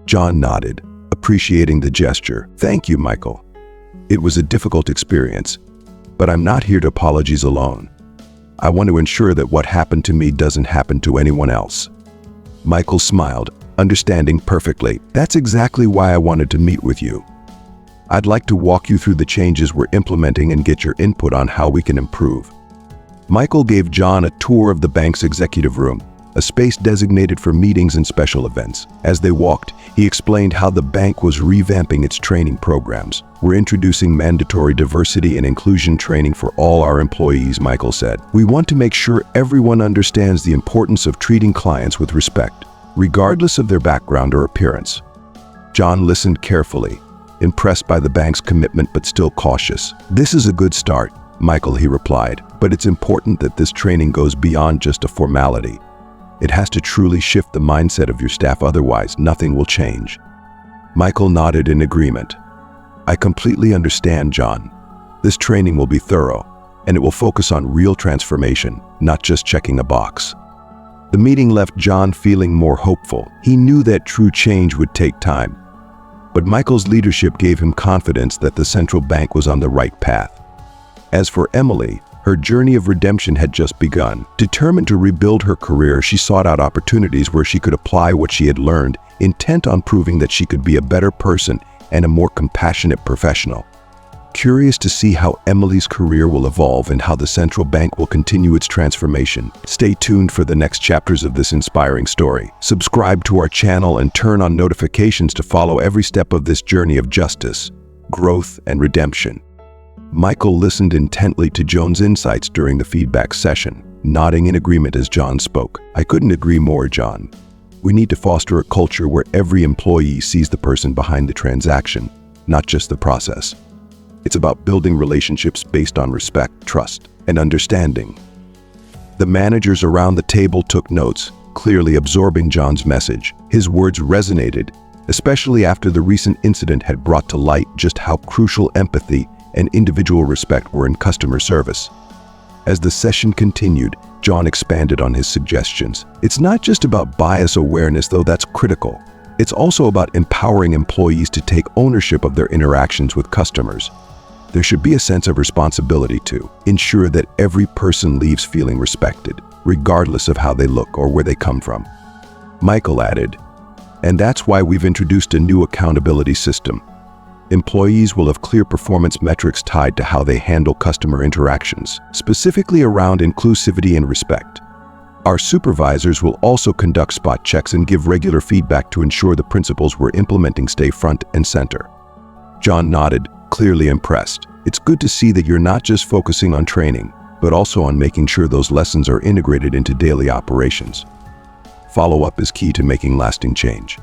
John nodded, appreciating the gesture. "Thank you, Michael. It was a difficult experience, but I'm not here to apologize alone. I want to ensure that what happened to me doesn't happen to anyone else." Michael smiled, understanding perfectly. "That's exactly why I wanted to meet with you. I'd like to walk you through the changes we're implementing and get your input on how we can improve." Michael gave John a tour of the bank's executive room, a space designated for meetings and special events. As they walked, he explained how the bank was revamping its training programs. "We're introducing mandatory diversity and inclusion training for all our employees," Michael said. "We want to make sure everyone understands the importance of treating clients with respect, regardless of their background or appearance." John listened carefully, impressed by the bank's commitment but still cautious. "This is a good start, Michael," he replied, "but it's important that this training goes beyond just a formality. It has to truly shift the mindset of your staff, otherwise nothing will change." Michael nodded in agreement. "I completely understand, John. This training will be thorough, and it will focus on real transformation, not just checking a box." The meeting left John feeling more hopeful. He knew that true change would take time, but Michael's leadership gave him confidence that the central bank was on the right path. As for Emily, her journey of redemption had just begun. Determined to rebuild her career, she sought out opportunities where she could apply what she had learned, intent on proving that she could be a better person and a more compassionate professional. Curious to see how Emily's career will evolve and how the central bank will continue its transformation. Stay tuned for the next chapters of this inspiring story. Subscribe to our channel and turn on notifications to follow every step of this journey of justice, growth, and redemption. Michael listened intently to Joan's insights during the feedback session, nodding in agreement as John spoke. "I couldn't agree more, John. We need to foster a culture where every employee sees the person behind the transaction, not just the process. It's about building relationships based on respect, trust, and understanding." The managers around the table took notes, clearly absorbing John's message. His words resonated, especially after the recent incident had brought to light just how crucial empathy and individual respect were in customer service. As the session continued, John expanded on his suggestions. It's not just about bias awareness, though that's critical. It's also about empowering employees to take ownership of their interactions with customers. There should be a sense of responsibility to ensure that every person leaves feeling respected, regardless of how they look or where they come from. Michael added, "And that's why we've introduced a new accountability system. Employees will have clear performance metrics tied to how they handle customer interactions, specifically around inclusivity and respect. Our supervisors will also conduct spot checks and give regular feedback to ensure the principles we're implementing stay front and center." John nodded, clearly impressed. "It's good to see that you're not just focusing on training, but also on making sure those lessons are integrated into daily operations. Follow-up is key to making lasting change."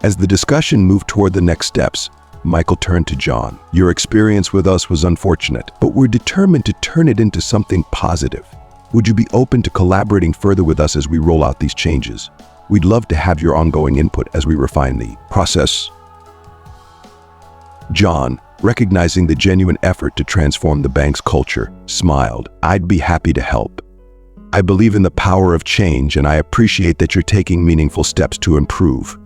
As the discussion moved toward the next steps, Michael turned to John. "Your experience with us was unfortunate, but we're determined to turn it into something positive. Would you be open to collaborating further with us as we roll out these changes? We'd love to have your ongoing input as we refine the process." John, recognizing the genuine effort to transform the bank's culture, smiled. "I'd be happy to help. I believe in the power of change, and I appreciate that you're taking meaningful steps to improve."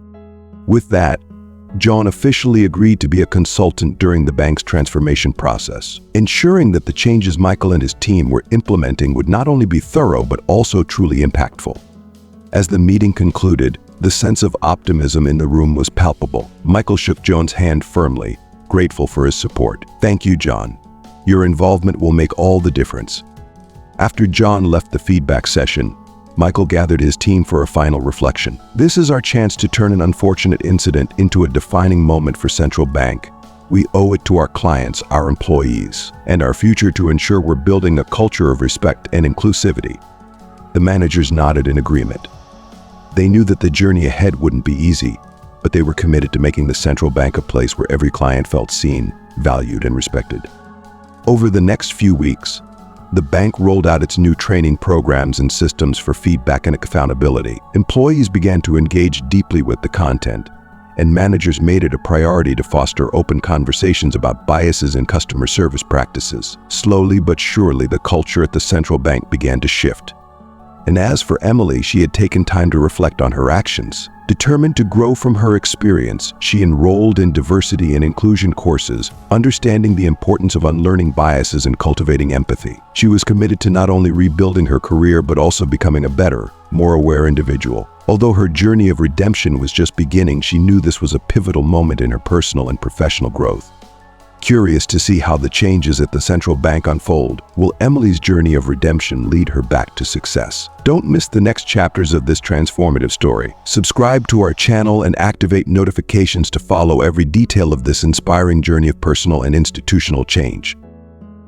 With that, John officially agreed to be a consultant during the bank's transformation process, ensuring that the changes Michael and his team were implementing would not only be thorough but also truly impactful. As the meeting concluded, the sense of optimism in the room was palpable. Michael shook John's hand firmly, grateful for his support. "Thank you, John. Your involvement will make all the difference." After John left the feedback session, Michael gathered his team for a final reflection. "This is our chance to turn an unfortunate incident into a defining moment for Central Bank. We owe it to our clients, our employees, and our future to ensure we're building a culture of respect and inclusivity." The managers nodded in agreement. They knew that the journey ahead wouldn't be easy, but they were committed to making the Central Bank a place where every client felt seen, valued, and respected. Over the next few weeks, the bank rolled out its new training programs and systems for feedback and accountability. Employees began to engage deeply with the content, and managers made it a priority to foster open conversations about biases in customer service practices. Slowly but surely, the culture at the central bank began to shift. And as for Emily, she had taken time to reflect on her actions. Determined to grow from her experience, she enrolled in diversity and inclusion courses, understanding the importance of unlearning biases and cultivating empathy. She was committed to not only rebuilding her career but also becoming a better, more aware individual. Although her journey of redemption was just beginning, she knew this was a pivotal moment in her personal and professional growth. Curious to see how the changes at the central bank unfold, will Emily's journey of redemption lead her back to success? Don't miss the next chapters of this transformative story. Subscribe to our channel and activate notifications to follow every detail of this inspiring journey of personal and institutional change.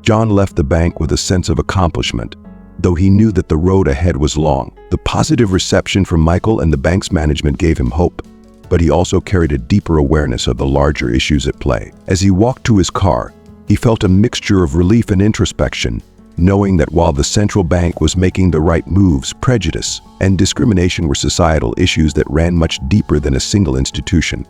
John left the bank with a sense of accomplishment, though he knew that the road ahead was long. The positive reception from Michael and the bank's management gave him hope, but he also carried a deeper awareness of the larger issues at play. As he walked to his car, he felt a mixture of relief and introspection, knowing that while the central bank was making the right moves, prejudice and discrimination were societal issues that ran much deeper than a single institution.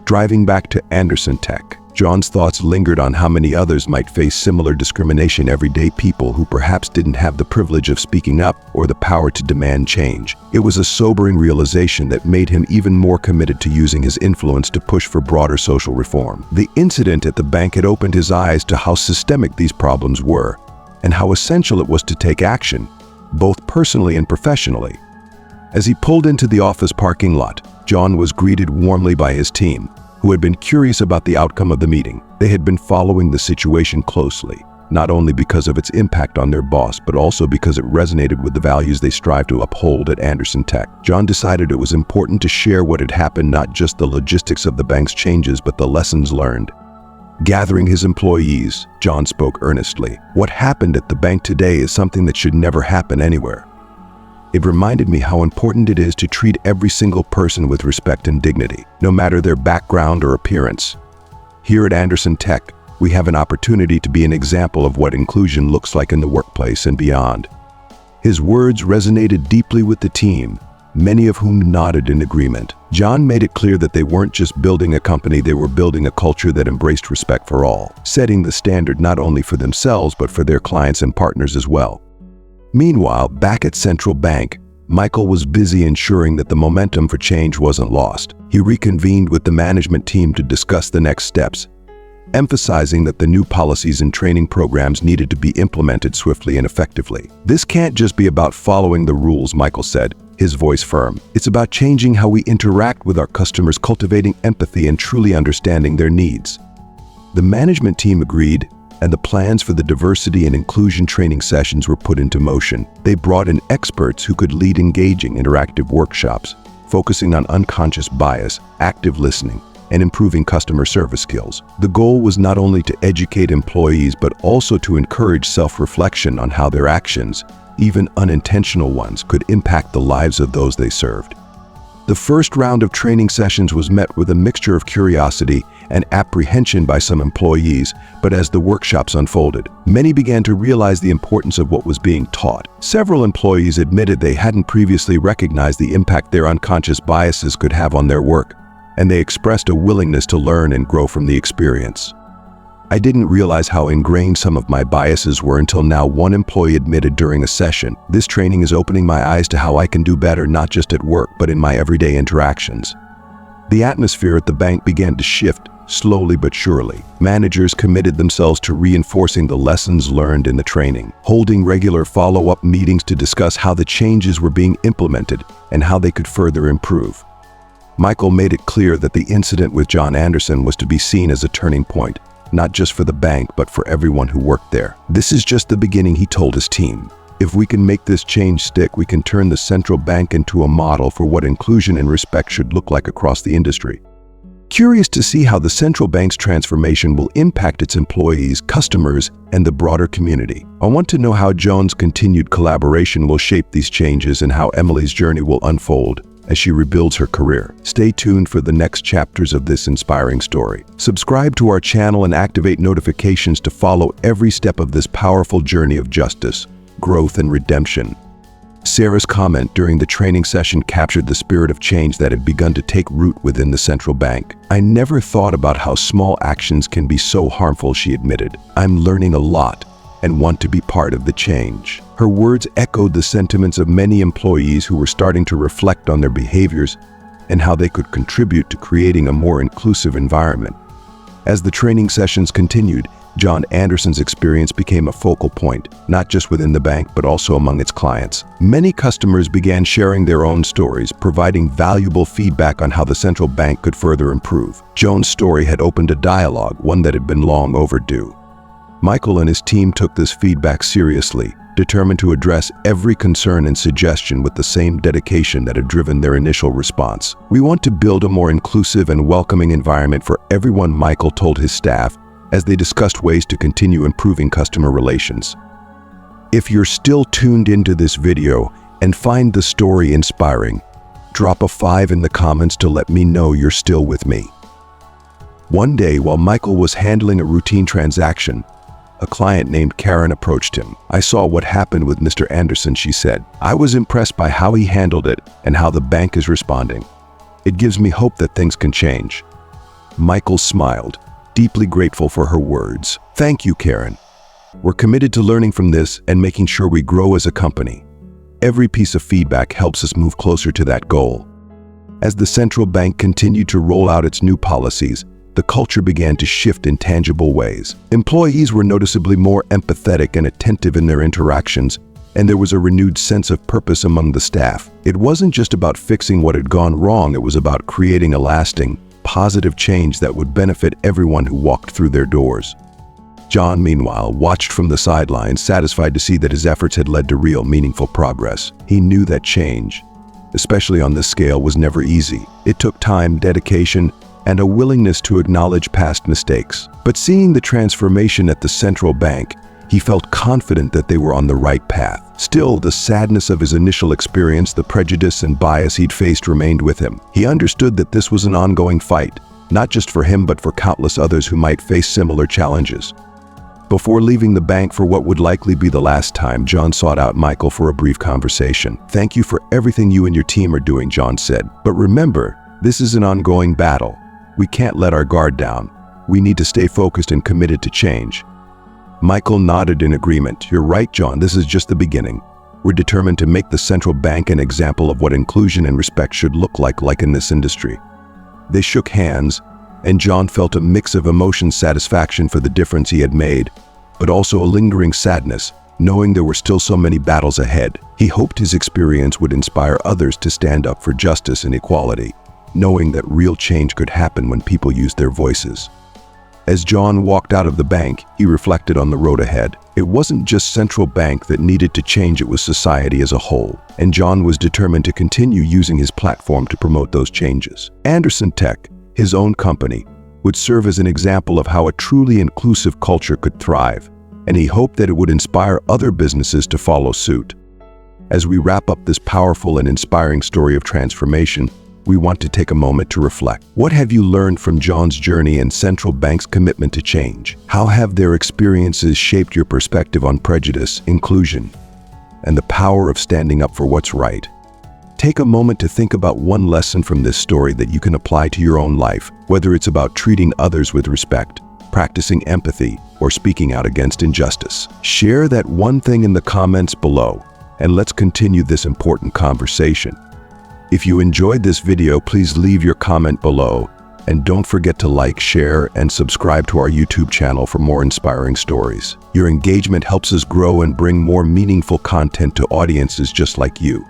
Driving back to Anderson Tech, John's thoughts lingered on how many others might face similar discrimination, everyday people who perhaps didn't have the privilege of speaking up or the power to demand change. It was a sobering realization that made him even more committed to using his influence to push for broader social reform. The incident at the bank had opened his eyes to how systemic these problems were and how essential it was to take action, both personally and professionally. As he pulled into the office parking lot, John was greeted warmly by his team, who who had been curious about the outcome of the meeting. They had been following the situation closely, not only because of its impact on their boss, but also because it resonated with the values they strive to uphold at Anderson Tech. John decided it was important to share what had happened, not just the logistics of the bank's changes, but the lessons learned. Gathering his employees, John spoke earnestly. What happened at the bank today is something that should never happen anywhere. It reminded me how important it is to treat every single person with respect and dignity, no matter their background or appearance. Here at Anderson Tech, we have an opportunity to be an example of what inclusion looks like in the workplace and beyond. His words resonated deeply with the team, many of whom nodded in agreement. John made it clear that they weren't just building a company, they were building a culture that embraced respect for all, setting the standard not only for themselves but for their clients and partners as well. Meanwhile, back at Central Bank, Michael was busy ensuring that the momentum for change wasn't lost. He reconvened with the management team to discuss the next steps, emphasizing that the new policies and training programs needed to be implemented swiftly and effectively. This can't just be about following the rules, Michael said, his voice firm. It's about changing how we interact with our customers, cultivating empathy and truly understanding their needs. The management team agreed, and the plans for the diversity and inclusion training sessions were put into motion. They brought in experts who could lead engaging interactive workshops, focusing on unconscious bias, active listening, and improving customer service skills. The goal was not only to educate employees, but also to encourage self-reflection on how their actions, even unintentional ones, could impact the lives of those they served. The first round of training sessions was met with a mixture of curiosity and apprehension by some employees, but as the workshops unfolded, many began to realize the importance of what was being taught. Several employees admitted they hadn't previously recognized the impact their unconscious biases could have on their work, and they expressed a willingness to learn and grow from the experience. I didn't realize how ingrained some of my biases were until now, one employee admitted during a session. This training is opening my eyes to how I can do better, not just at work, but in my everyday interactions. The atmosphere at the bank began to shift, slowly but surely. Managers committed themselves to reinforcing the lessons learned in the training, holding regular follow-up meetings to discuss how the changes were being implemented and how they could further improve. Michael made it clear that the incident with John Anderson was to be seen as a turning point, not just for the bank, but for everyone who worked there. This is just the beginning, he told his team. If we can make this change stick, we can turn the central bank into a model for what inclusion and respect should look like across the industry. Curious to see how the central bank's transformation will impact its employees, customers, and the broader community. I want to know how John's continued collaboration will shape these changes and how Emily's journey will unfold as she rebuilds her career. Stay tuned for the next chapters of this inspiring story. Subscribe to our channel and activate notifications to follow every step of this powerful journey of justice, growth, and redemption. Sarah's comment during the training session captured the spirit of change that had begun to take root within the central bank. I never thought about how small actions can be so harmful, she admitted. I'm learning a lot and want to be part of the change. Her words echoed the sentiments of many employees who were starting to reflect on their behaviors and how they could contribute to creating a more inclusive environment. As the training sessions continued, John Anderson's experience became a focal point, not just within the bank, but also among its clients. Many customers began sharing their own stories, providing valuable feedback on how the central bank could further improve. Joan's story had opened a dialogue, one that had been long overdue. Michael and his team took this feedback seriously, determined to address every concern and suggestion with the same dedication that had driven their initial response. We want to build a more inclusive and welcoming environment for everyone, Michael told his staff, as they discussed ways to continue improving customer relations. If you're still tuned into this video and find the story inspiring, drop a 5 in the comments to let me know you're still with me. One day, while Michael was handling a routine transaction, a client named Karen approached him. I saw what happened with Mr. Anderson, she said. I was impressed by how he handled it and how the bank is responding. It gives me hope that things can change. Michael smiled, deeply grateful for her words. Thank you, Karen. We're committed to learning from this and making sure we grow as a company. Every piece of feedback helps us move closer to that goal. As the central bank continued to roll out its new policies, the culture began to shift in tangible ways. Employees were noticeably more empathetic and attentive in their interactions, and there was a renewed sense of purpose among the staff. It wasn't just about fixing what had gone wrong, it was about creating a lasting, positive change that would benefit everyone who walked through their doors. John, meanwhile, watched from the sidelines, satisfied to see that his efforts had led to real, meaningful progress. He knew that change, especially on this scale, was never easy. It took time, dedication, and a willingness to acknowledge past mistakes. But seeing the transformation at the central bank, he felt confident that they were on the right path. Still, the sadness of his initial experience, the prejudice and bias he'd faced remained with him. He understood that this was an ongoing fight, not just for him but for countless others who might face similar challenges. Before leaving the bank for what would likely be the last time, John sought out Michael for a brief conversation. "Thank you for everything you and your team are doing," John said. "But remember, this is an ongoing battle. We can't let our guard down. We need to stay focused and committed to change." Michael nodded in agreement. "You're right, John, this is just the beginning. We're determined to make the central bank an example of what inclusion and respect should look like in this industry." They shook hands, and John felt a mix of emotion, satisfaction for the difference he had made, but also a lingering sadness, knowing there were still so many battles ahead. He hoped his experience would inspire others to stand up for justice and equality, knowing that real change could happen when people used their voices. As John walked out of the bank, he reflected on the road ahead. It wasn't just central bank that needed to change, it was society as a whole, and John was determined to continue using his platform to promote those changes. Anderson Tech, his own company, would serve as an example of how a truly inclusive culture could thrive, and he hoped that it would inspire other businesses to follow suit. As we wrap up this powerful and inspiring story of transformation, we want to take a moment to reflect. What have you learned from John's journey and central bank's commitment to change? How have their experiences shaped your perspective on prejudice, inclusion, and the power of standing up for what's right? Take a moment to think about one lesson from this story that you can apply to your own life, whether it's about treating others with respect, practicing empathy, or speaking out against injustice. Share that one thing in the comments below, and let's continue this important conversation. If you enjoyed this video, please leave your comment below, and don't forget to like, share, and subscribe to our YouTube channel for more inspiring stories. Your engagement helps us grow and bring more meaningful content to audiences just like you.